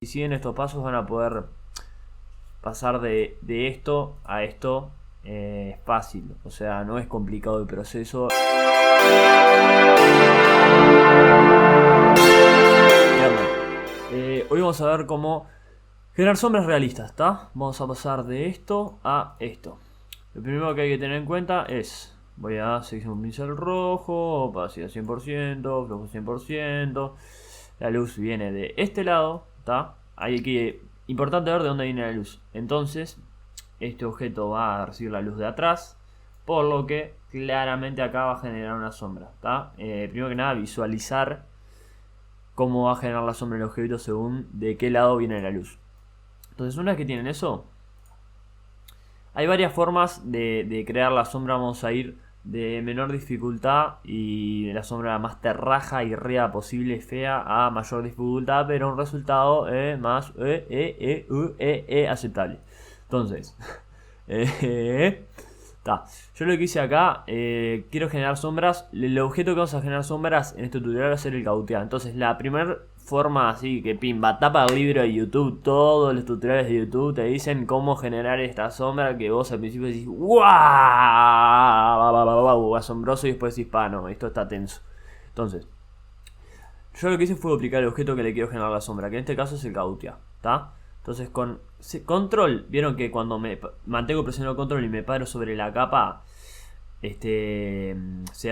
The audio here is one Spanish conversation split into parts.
Si siguen estos pasos van a poder pasar de esto a esto fácil, o sea, no es complicado el proceso. Hoy vamos a ver cómo generar sombras realistas, ¿está? Vamos a pasar de esto a esto. Lo primero que hay que tener en cuenta es, voy a seleccionar un pincel rojo, opacidad 100%, flujo 100%. La luz viene de este lado, ¿está? Hay que, importante ver de dónde viene la luz. Entonces, este objeto va a recibir la luz de atrás, por lo que claramente acá va a generar una sombra, ¿está? Primero que nada, visualizar cómo va a generar la sombra del objeto según de qué lado viene la luz. Entonces, una vez que tienen eso, hay varias formas de crear la sombra. Vamos a ir de menor dificultad y la sombra más terraja y rea posible, fea, a mayor dificultad, pero un resultado más aceptable. Entonces, yo lo que hice acá, quiero generar sombras. El objeto que vamos a generar sombras en este tutorial va a ser el cautear. Entonces la primera forma así que pimba, tapa el libro de YouTube. Todos los tutoriales de YouTube te dicen cómo generar esta sombra, que vos al principio decís ¡guau! Asombroso, y después decís no, esto está tenso. Entonces, yo lo que hice fue aplicar el objeto que le quiero generar la sombra, que en este caso es el cautear, ¿está? Entonces con control, vieron que cuando me mantengo presionado control y me paro sobre la capa, se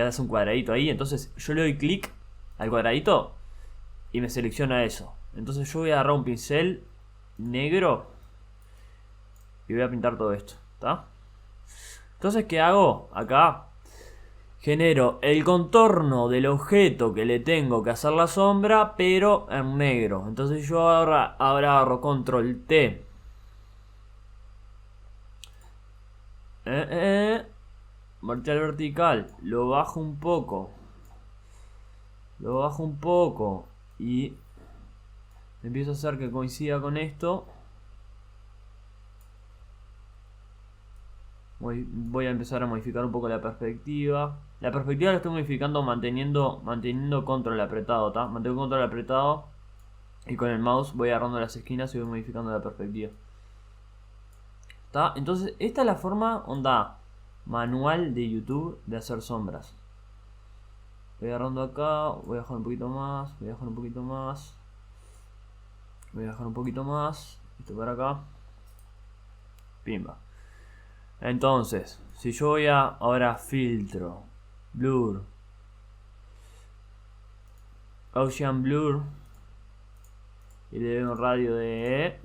hace un cuadradito ahí. Entonces yo le doy clic al cuadradito y me selecciona eso. Entonces yo voy a agarrar un pincel negro y voy a pintar todo esto, ¿está? Entonces, ¿qué hago? Acá genero el contorno del objeto que le tengo que hacer la sombra, pero en negro. Entonces yo ahora agarro control T. Marcar vertical. Lo bajo un poco. Y empiezo a hacer que coincida con esto. Voy a empezar a modificar un poco la perspectiva. La perspectiva la estoy modificando manteniendo control apretado, ¿está? Mantengo control apretado y con el mouse voy agarrando las esquinas y voy modificando la perspectiva, ¿está? Entonces esta es la forma onda manual de YouTube de hacer sombras. Voy agarrando acá, voy a bajar un poquito más, voy a bajar un poquito más, voy a bajar un poquito más, esto para acá, pimba. Entonces, si yo voy a ahora filtro, blur, Ocean Blur, y le doy un radio de...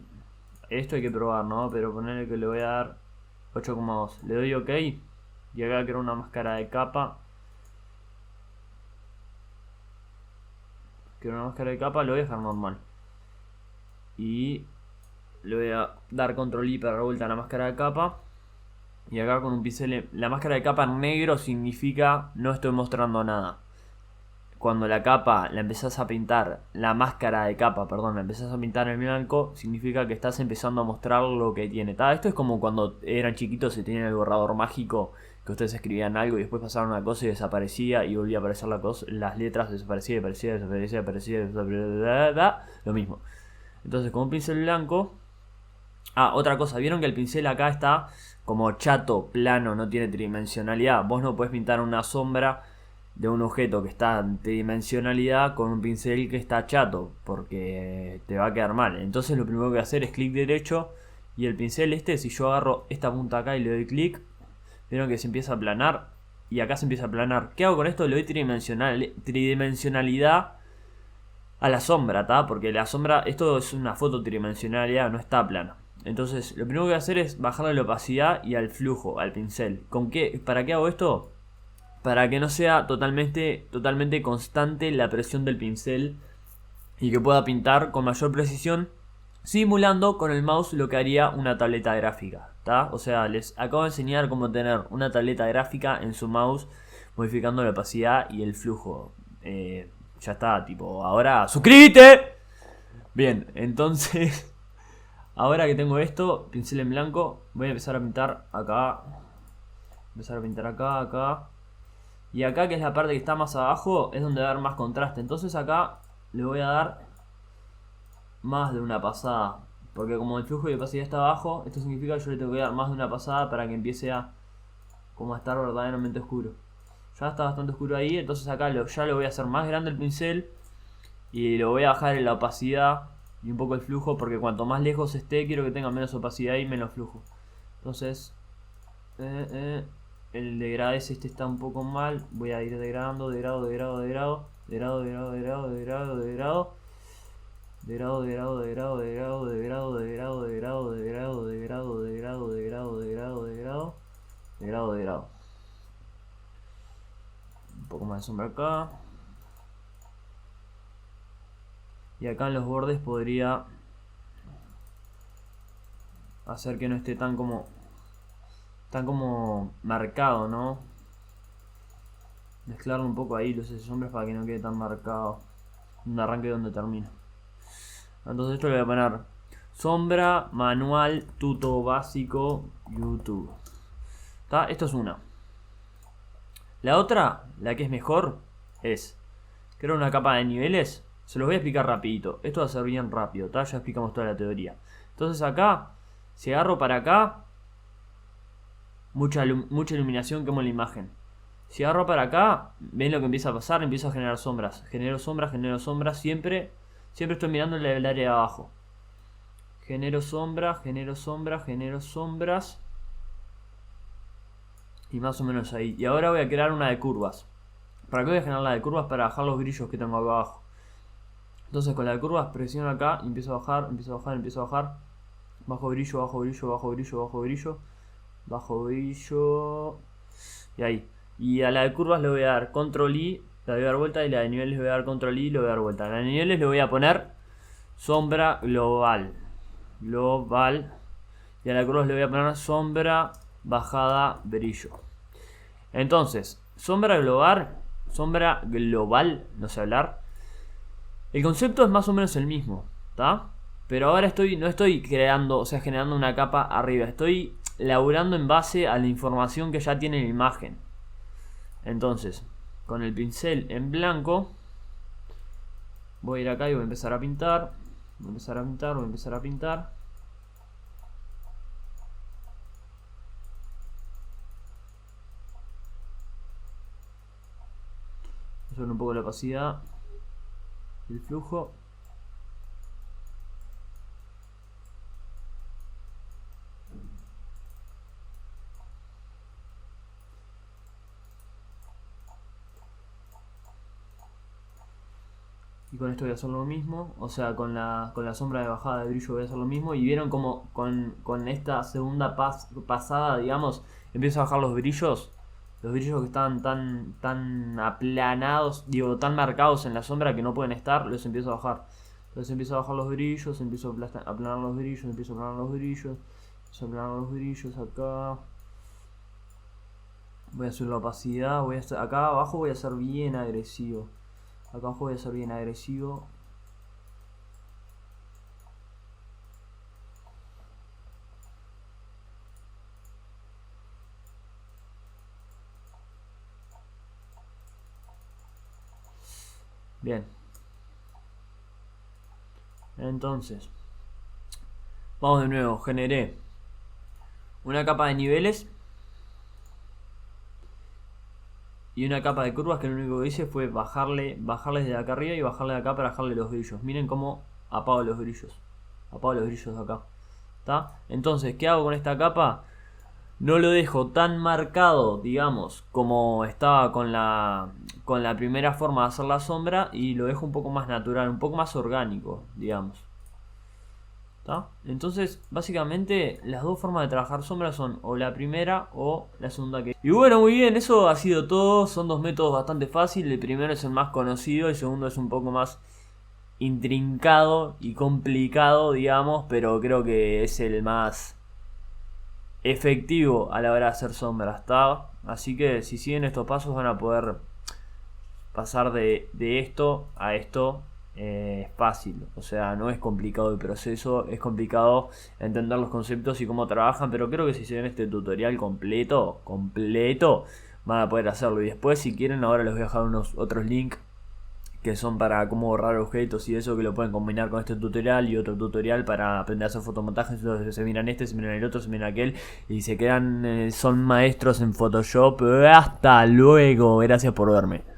Esto hay que probar, ¿no? Pero ponerle que le voy a dar 8,2. Le doy OK. Y acá quiero una máscara de capa. Quiero una máscara de capa, lo voy a dejar normal. Y le voy a dar control I para dar vuelta a la máscara de capa. Y acá con un pincel, la máscara de capa en negro significa no estoy mostrando nada. Cuando la capa la empezás a pintar, la máscara de capa, perdón, la empezás a pintar en blanco, significa que estás empezando a mostrar lo que tiene. Esto es como cuando eran chiquitos y tenían el borrador mágico, que ustedes escribían algo y después pasaron una cosa y desaparecía y volvía a aparecer la cosa, las letras desaparecía, lo mismo. Entonces con un pincel blanco... otra cosa, vieron que el pincel acá está como chato, plano, no tiene tridimensionalidad. Vos no podés pintar una sombra de un objeto que está en tridimensionalidad con un pincel que está chato, porque te va a quedar mal. Entonces lo primero que voy a hacer es clic derecho y el pincel si yo agarro esta punta acá y le doy clic, vieron que se empieza a aplanar y acá se empieza a aplanar. ¿Qué hago con esto? Le doy tridimensionalidad a la sombra, ¿está? Porque la sombra, esto es una foto tridimensionalidad, no está plana. Entonces lo primero que voy a hacer es bajarle la opacidad y al flujo, al pincel. ¿Para qué hago esto? Para que no sea totalmente constante la presión del pincel y que pueda pintar con mayor precisión, simulando con el mouse lo que haría una tableta gráfica, ¿tá? O sea, les acabo de enseñar cómo tener una tableta gráfica en su mouse, modificando la opacidad y el flujo. Ya está, tipo, ahora ¡suscríbete! Bien, entonces ahora que tengo esto, pincel en blanco, voy a empezar a pintar acá. Acá. Y acá, que es la parte que está más abajo, es donde va a dar más contraste. Entonces acá le voy a dar más de una pasada. Porque como el flujo de opacidad está abajo, esto significa que yo le tengo que dar más de una pasada para que empiece a como a estar verdaderamente oscuro. Ya está bastante oscuro ahí, entonces acá ya lo voy a hacer más grande el pincel y lo voy a bajar en la opacidad y un poco el flujo, porque cuanto más lejos esté quiero que tenga menos opacidad y menos flujo. Entonces el degradé este está un poco mal, voy a ir degradando, degrado, degrado, degrado, degrado, degrado, degrado, degrado, degrado. Degrado, degrado, degrado, degrado, degrado, degrado, degrado, degrado, degrado, degrado, degrado, degrado, degrado, degrado, degrado. Un poco más de sombra acá. Y acá en los bordes podría hacer que no esté tan como marcado, ¿no? Mezclarlo un poco ahí luces y sombras para que no quede tan marcado. Un arranque donde termina. Entonces esto le voy a poner sombra, manual, tuto básico, YouTube. ¿Tá? Esto es una. La otra, la que es mejor, es crear una capa de niveles. Se los voy a explicar rapidito. Esto va a ser bien rápido, ¿tá? Ya explicamos toda la teoría. Entonces acá, si agarro para acá, mucha iluminación, quemo la imagen. Si agarro para acá, ven lo que empieza a pasar, empiezo a generar sombras. Genero sombras, siempre estoy mirando el área de abajo. Genero sombras, genero sombras, genero sombras. Y más o menos ahí. Y ahora voy a crear una de curvas. ¿Para qué voy a generar la de curvas? Para bajar los brillos que tengo acá abajo. Entonces con la de curvas presiono acá y empiezo a bajar, empiezo a bajar, empiezo a bajar. Bajo brillo, bajo brillo, bajo brillo, bajo brillo. Bajo brillo. Y ahí. Y a la de curvas le voy a dar control I, la voy a dar vuelta, y la de niveles le voy a dar control I y le voy a dar vuelta. A la de niveles le voy a poner sombra global. Global. Y a la de curvas le voy a poner sombra bajada brillo. Entonces, sombra global, no sé hablar. El concepto es más o menos el mismo, ¿está? Pero ahora no estoy creando, o sea, generando una capa arriba. Estoy laburando en base a la información que ya tiene la imagen. Entonces, con el pincel en blanco, voy a ir acá y voy a empezar a pintar. Voy a empezar a pintar, voy a empezar a pintar. Subir un poco la opacidad y el flujo. Y con esto voy a hacer lo mismo, o sea, con la sombra de bajada de brillo voy a hacer lo mismo. Y vieron como con esta segunda pasada, digamos, empiezo a bajar los brillos que estaban tan aplanados, digo, tan marcados en la sombra que no pueden estar, los empiezo a bajar. Entonces empiezo a bajar los brillos, empiezo a aplanar los brillos, empiezo a aplanar los brillos, empiezo a aplanar los brillos acá. Voy a subir la opacidad, acá abajo voy a ser bien agresivo. Acá abajo voy a ser bien agresivo. Bien. Entonces, vamos de nuevo. Generé una capa de niveles y una capa de curvas, que lo único que hice fue bajarles de acá arriba y bajarle de acá para bajarle los brillos. Miren cómo apago los brillos. Apago los brillos de acá. ¿Está? Entonces, ¿qué hago con esta capa? No lo dejo tan marcado, digamos, como estaba con la primera forma de hacer la sombra, y lo dejo un poco más natural, un poco más orgánico, digamos. ¿Está? Entonces, básicamente, las dos formas de trabajar sombras son o la primera o la segunda que... Y bueno, muy bien, eso ha sido todo. Son dos métodos bastante fáciles. El primero es el más conocido, el segundo es un poco más intrincado y complicado, digamos, pero creo que es el más efectivo a la hora de hacer sombras, ¿está? Así que si siguen estos pasos van a poder pasar de esto a esto. Es fácil, o sea, no es complicado el proceso, es complicado entender los conceptos y cómo trabajan, pero creo que si se ven este tutorial completo, van a poder hacerlo. Y después, si quieren, ahora les voy a dejar unos otros links que son para cómo borrar objetos y eso, que lo pueden combinar con este tutorial y otro tutorial para aprender a hacer fotomontajes. Entonces se miran este, se miran el otro, se miran aquel y se quedan, son maestros en Photoshop. Hasta luego, gracias por verme.